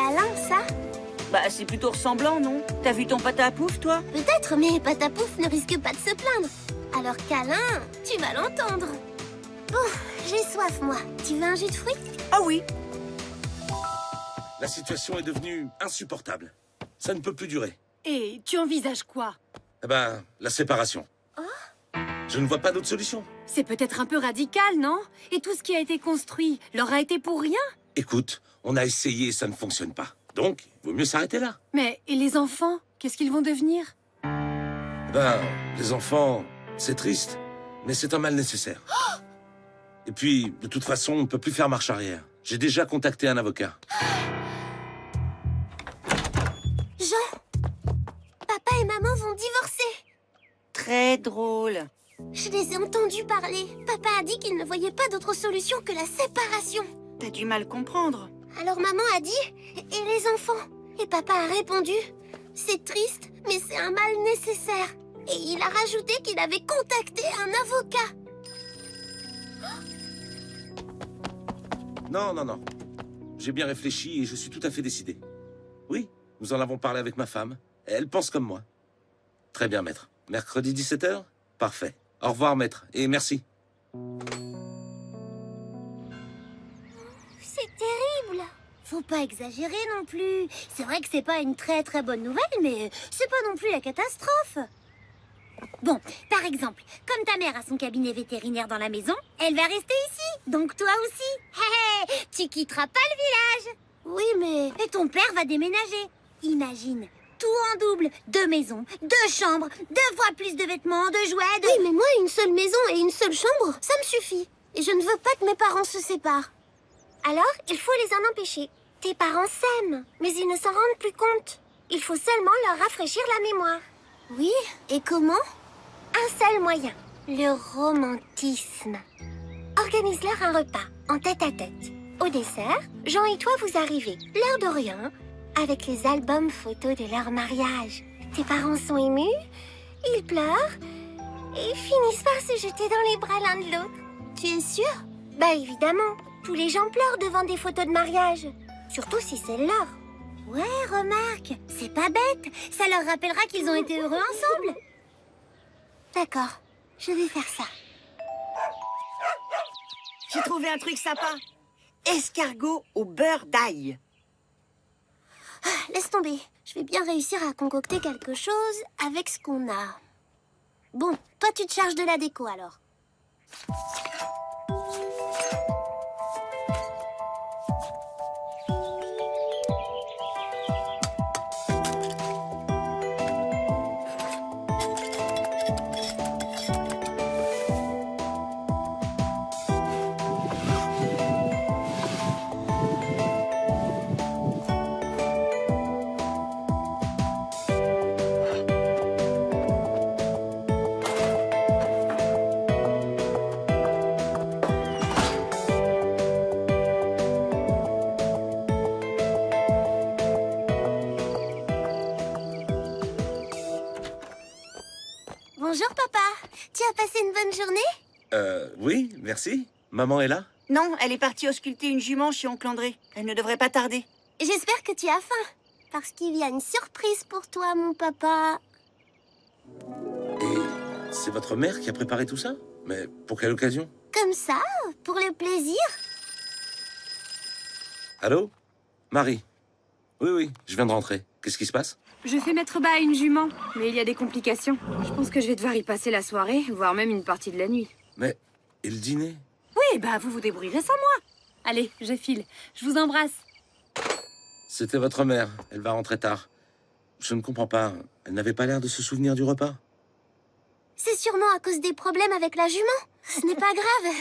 câlin, ça? Bah, c'est plutôt ressemblant, non? T'as vu ton pâte à pouf, toi? Peut-être, mais Patapouf ne risque pas de se plaindre. Alors câlin, tu vas l'entendre. Bon, j'ai soif, moi. Tu veux un jus de fruits? Ah oui. La situation est devenue insupportable. Ça ne peut plus durer. Et tu envisages quoi? Eh ben, la séparation. Je ne vois pas d'autre solution. C'est peut-être un peu radical, non? Et tout ce qui a été construit leur a été pour rien? Écoute, on a essayé et ça ne fonctionne pas. Donc, il vaut mieux s'arrêter là. Mais et les enfants? Qu'est-ce qu'ils vont devenir? Eh ben, les enfants, c'est triste, mais c'est un mal nécessaire. Et puis, de toute façon, on ne peut plus faire marche arrière. J'ai déjà contacté un avocat. Jean, papa et maman vont divorcer. Très drôle. Je les ai entendus parler. Papa a dit qu'il ne voyait pas d'autre solution que la séparation. T'as du mal comprendre. Alors maman a dit, et les enfants? Et papa a répondu, c'est triste, mais c'est un mal nécessaire. Et il a rajouté qu'il avait contacté un avocat. Non, non, non. J'ai bien réfléchi et je suis tout à fait décidé. Oui, nous en avons parlé avec ma femme. Elle pense comme moi. Très bien, maître. Mercredi 17h? Parfait. Au revoir, maître, et merci. C'est terrible. Faut pas exagérer non plus. C'est vrai que c'est pas une très bonne nouvelle, mais c'est pas non plus la catastrophe. Bon, par exemple, comme ta mère a son cabinet vétérinaire dans la maison, elle va rester ici. Donc toi aussi. Hé, hé, tu quitteras pas le village. Oui, mais... Et ton père va déménager. Imagine, tout en double. 2 maisons, 2 chambres, 2 fois plus de vêtements, de jouets, de... Oui, mais moi, une seule maison et une seule chambre, ça me suffit. Et je ne veux pas que mes parents se séparent. Alors, il faut les en empêcher. Tes parents s'aiment, mais ils ne s'en rendent plus compte. Il faut seulement leur rafraîchir la mémoire. Oui, et comment? Un seul moyen, le romantisme. Organise-leur un repas, en tête-à-tête. Au dessert, Jean et toi vous arrivez, l'air de rien, avec les albums photos de leur mariage. Tes parents sont émus, ils pleurent, et finissent par se jeter dans les bras l'un de l'autre. Tu es sûre? Bah évidemment, tous les gens pleurent devant des photos de mariage. Surtout si c'est leur. Ouais, remarque, c'est pas bête. Ça leur rappellera qu'ils ont été heureux ensemble. D'accord, je vais faire ça. J'ai trouvé un truc sympa. Escargot au beurre d'ail. Laisse tomber, je vais bien réussir à concocter quelque chose avec ce qu'on a. Bon, toi tu te charges de la déco alors. Bonjour papa, tu as passé une bonne journée? Oui, merci. Maman est là? Non, elle est partie ausculter une jument chez oncle André. Elle ne devrait pas tarder. J'espère que tu as faim, parce qu'il y a une surprise pour toi mon papa. Et c'est votre mère qui a préparé tout ça? Mais pour quelle occasion? Comme ça, pour le plaisir. Allô? Marie? Oui, je viens de rentrer. Qu'est-ce qui se passe? Je fais mettre bas à une jument, mais il y a des complications. Je pense que je vais devoir y passer la soirée, voire même une partie de la nuit. Mais, et le dîner? Oui, bah vous vous débrouillerez sans moi. Allez, je file. Je vous embrasse. C'était votre mère. Elle va rentrer tard. Je ne comprends pas. Elle n'avait pas l'air de se souvenir du repas. C'est sûrement à cause des problèmes avec la jument. Ce n'est pas grave.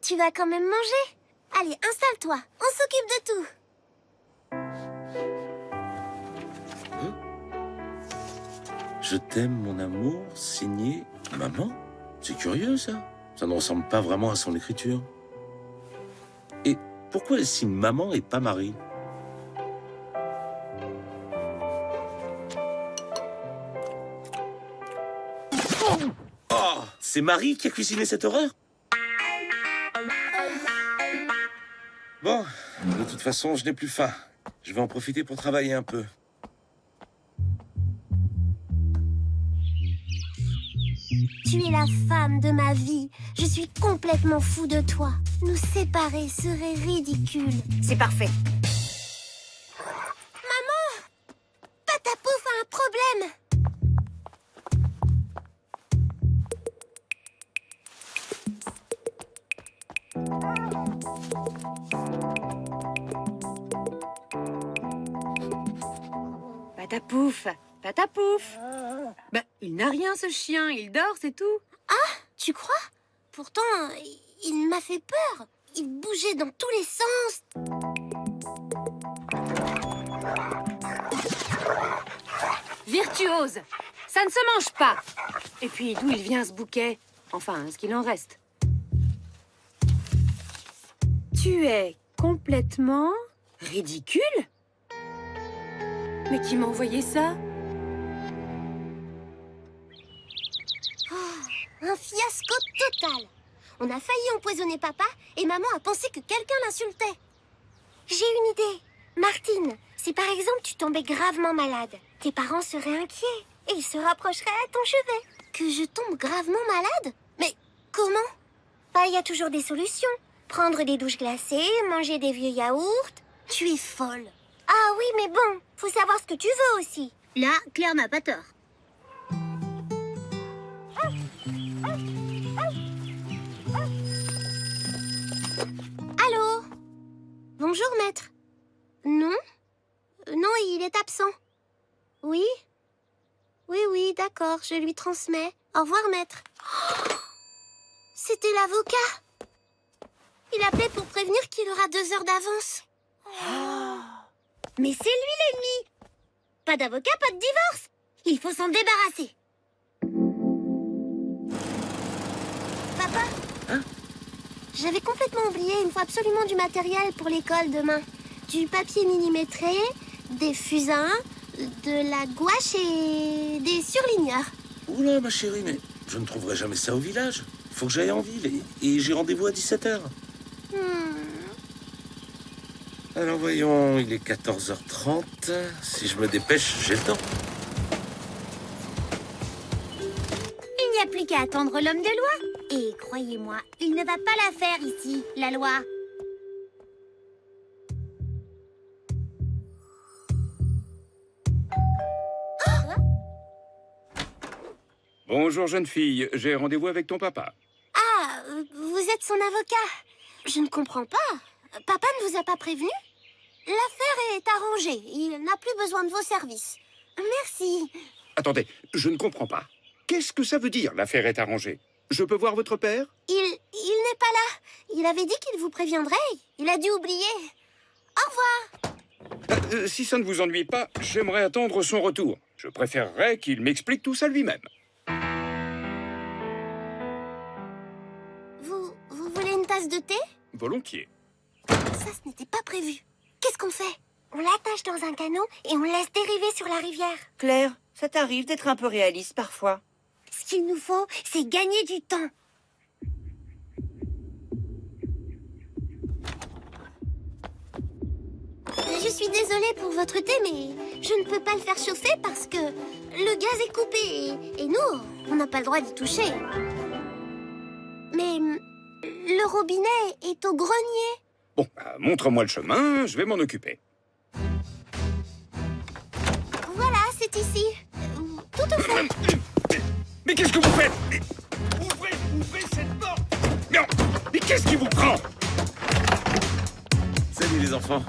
Tu vas quand même manger. Allez, installe-toi. On s'occupe de tout. Je t'aime, mon amour, signé maman. C'est curieux, ça. Ça ne ressemble pas vraiment à son écriture. Et pourquoi elle signe maman et pas Marie? Oh, c'est Marie qui a cuisiné cette horreur? Bon, de toute façon, je n'ai plus faim. Je vais en profiter pour travailler un peu. Tu es la femme de ma vie. Je suis complètement fou de toi. Nous séparer serait ridicule. C'est parfait. Patapouf a un problème. Patapouf, patapouf. Bah, il n'a rien ce chien, il dort, c'est tout. Tu crois? Pourtant, il m'a fait peur. Il bougeait dans tous les sens. Virtuose, ça ne se mange pas. Et puis, d'où il vient ce bouquet? Enfin, ce qu'il en reste. Tu es complètement ridicule? Mais qui m'a envoyé ça? Un fiasco total. On a failli empoisonner papa et maman a pensé que quelqu'un l'insultait. J'ai une idée. Martine, si par exemple tu tombais gravement malade, tes parents seraient inquiets et ils se rapprocheraient à ton chevet. Que je tombe gravement malade? Mais comment? Bah, il y a toujours des solutions. Prendre des douches glacées, manger des vieux yaourts. Tu es folle. Ah oui, mais bon, faut savoir ce que tu veux aussi. Là, Claire n'a pas tort. Allô? Bonjour, maître. Non? Non, il est absent. Oui? Oui, d'accord, je lui transmets. Au revoir, maître. Oh, c'était l'avocat. Il appelait pour prévenir qu'il aura 2 heures d'avance. Mais c'est lui l'ennemi. Pas d'avocat, pas de divorce. Il faut s'en débarrasser. Papa? Hein? J'avais complètement oublié, il me faut absolument du matériel pour l'école demain. Du papier millimétré, des fusains, de la gouache et des surligneurs. Oula, ma chérie, mais je ne trouverai jamais ça au village. Faut que j'aille en ville et j'ai rendez-vous à 17h. Alors voyons, il est 14h30. Si je me dépêche, j'ai le temps. Il n'y a plus qu'à attendre l'homme de loi. Et croyez-moi, il ne va pas la faire ici, la loi. Bonjour jeune fille, j'ai rendez-vous avec ton papa. Ah, vous êtes son avocat. Je ne comprends pas. Papa ne vous a pas prévenu? L'affaire est arrangée. Il n'a plus besoin de vos services. Merci. Attendez, je ne comprends pas. Qu'est-ce que ça veut dire, l'affaire est arrangée? Je peux voir votre père? Il n'est pas là. Il avait dit qu'il vous préviendrait. Il a dû oublier. Au revoir. Si ça ne vous ennuie pas, j'aimerais attendre son retour. Je préférerais qu'il m'explique tout ça lui-même. Vous voulez une tasse de thé? Volontiers. Ça, ce n'était pas prévu. Qu'est-ce qu'on fait? On l'attache dans un canot et on le laisse dériver sur la rivière. Claire, ça t'arrive d'être un peu réaliste parfois. Ce qu'il nous faut, c'est gagner du temps. Je suis désolée pour votre thé, mais je ne peux pas le faire chauffer parce que le gaz est coupé et nous, on n'a pas le droit d'y toucher. Mais le robinet est au grenier. Bon, montre-moi le chemin, je vais m'en occuper. Voilà, c'est ici. Tout au fond. Mais qu'est-ce que vous faites? Ouvrez cette porte! Non! Mais qu'est-ce qui vous prend? Salut les enfants.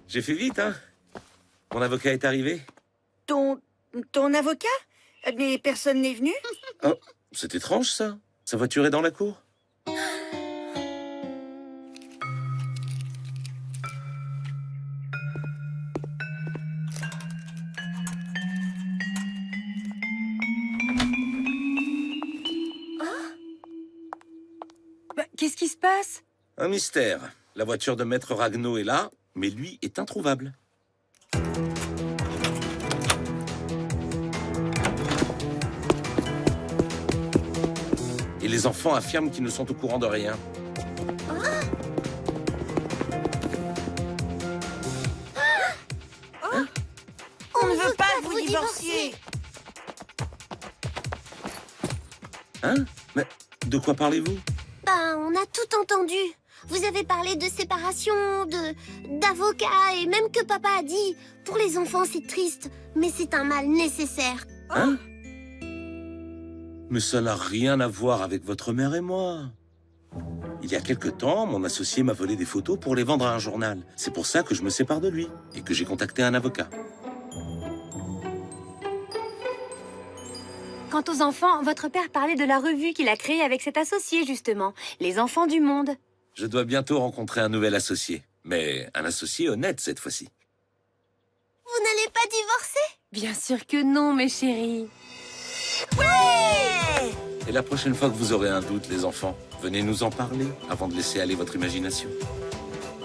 J'ai fait vite, hein? Mon avocat est arrivé. Ton avocat? Mais personne n'est venu? Oh, c'est étrange ça. Sa voiture est dans la cour. Bah, qu'est-ce qui se passe? Un mystère. La voiture de Maître Ragno est là, mais lui est introuvable. Et les enfants affirment qu'ils ne sont au courant de rien. divorcier. Hein? Mais de quoi parlez-vous? Ben, on a tout entendu. Vous avez parlé de séparation, d'avocat et même que papa a dit. Pour les enfants, c'est triste, mais c'est un mal nécessaire. Hein? Mais ça n'a rien à voir avec votre mère et moi. Il y a quelque temps, mon associé m'a volé des photos pour les vendre à un journal. C'est pour ça que je me sépare de lui et que j'ai contacté un avocat. Quant aux enfants, votre père parlait de la revue qu'il a créée avec cet associé, justement. Les enfants du monde. Je dois bientôt rencontrer un nouvel associé. Mais un associé honnête cette fois-ci. Vous n'allez pas divorcer? Bien sûr que non, mes chéris. Ouais! Et la prochaine fois que vous aurez un doute, les enfants, venez nous en parler avant de laisser aller votre imagination.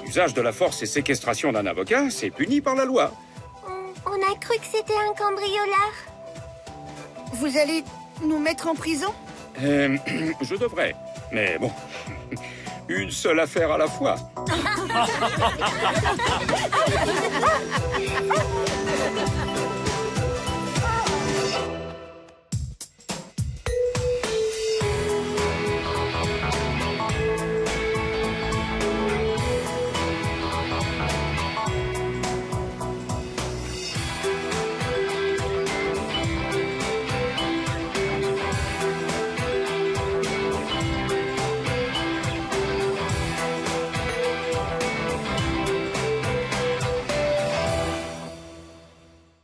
Usage de la force et séquestration d'un avocat, c'est puni par la loi. On a cru que c'était un cambrioleur. Vous allez nous mettre en prison? Je devrais. Mais bon, une seule affaire à la fois.